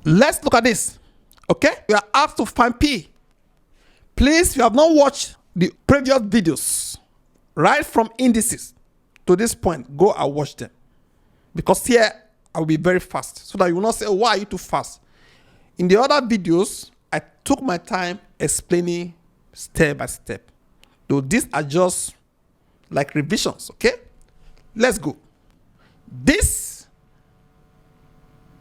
Let's look at this. Okay, we are asked to find P. Please, if you have not watched the previous videos, right from indices to this point, go and watch them. Because here, I will be very fast, so that you will not say, oh, why are you too fast? In the other videos, I took my time explaining step by step. Though these are just like revisions, okay? Let's go. This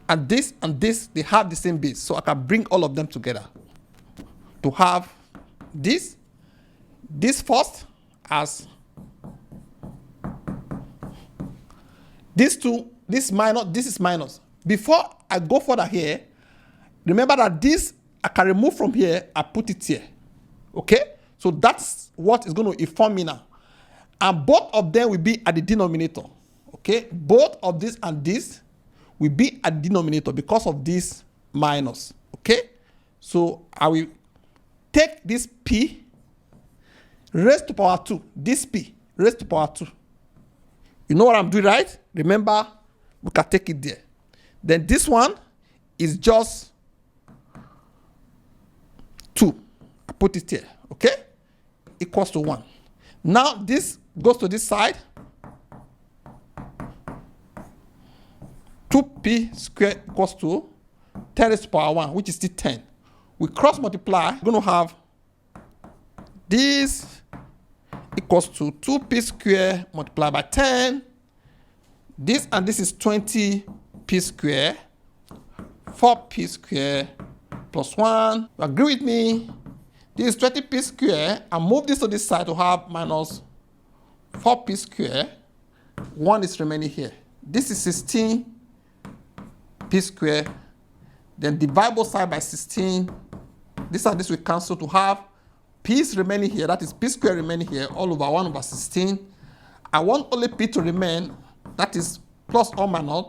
and this and this, they have the same base. So I can bring all of them together to have this first as these two, this minus, this is minus. Before I go further here, remember that this I can remove from here, I put it here. Okay? So that's what is going to inform me now. And both of them will be at the denominator. Okay? Both of this and this will be at the denominator because of this minus. Okay? So I will take this P raised to power 2. This P raised to power 2. You know what I'm doing, right? Remember, we can take it there. Then this one is just 2. I put it here. Okay? Equals to 1. Now this goes to this side. 2p squared equals to 10 raised to power 1, which is still 10. We cross multiply. We're going to have this equals to 2p squared multiplied by 10. This and this is 20p squared. 4p squared plus 1. You agree with me? This is 20p squared. I move this to this side to have minus 4p squared. 1 is remaining here. This is 16p squared. Then divide both sides by 16. This and this will cancel to have p is remaining here. That is p squared remaining here all over 1 over 16. I want only p to remain. That is plus or minus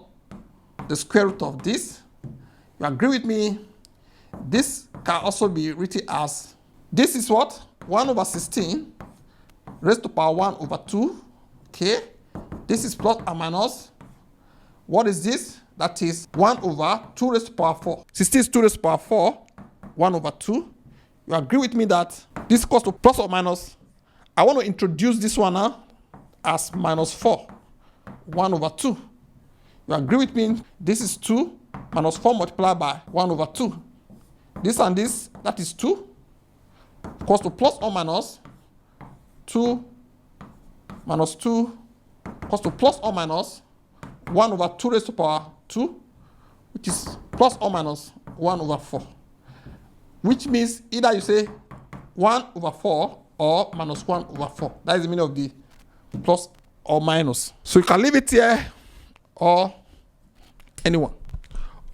the square root of this. You agree with me? This can also be written as, this is what? 1 over 16 raised to power 1 over 2. Okay. This is plus or minus. What is this? That is 1 over 2 raised to power 4. 16 is 2 raised to power 4. 1 over 2. You agree with me that this equals to plus or minus. I want to introduce this one now as minus 4. 1 over 2. You agree with me? This is 2 minus 4 multiplied by 1 over 2. This and this, that is 2, equals to plus or minus 2 minus 2 equals to plus or minus 1 over 2 raised to power 2, which is plus or minus 1 over 4. Which means either you say 1 over 4 or minus 1 over 4. That is the meaning of the plus or minus. So you can leave it here or anyone.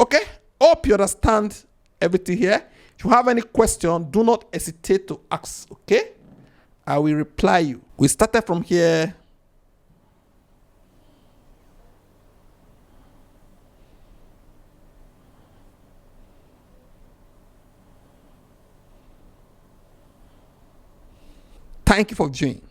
Okay? Hope you understand everything here. If you have any question, do not hesitate to ask. Okay? I will reply you. We started from here. Thank you for joining.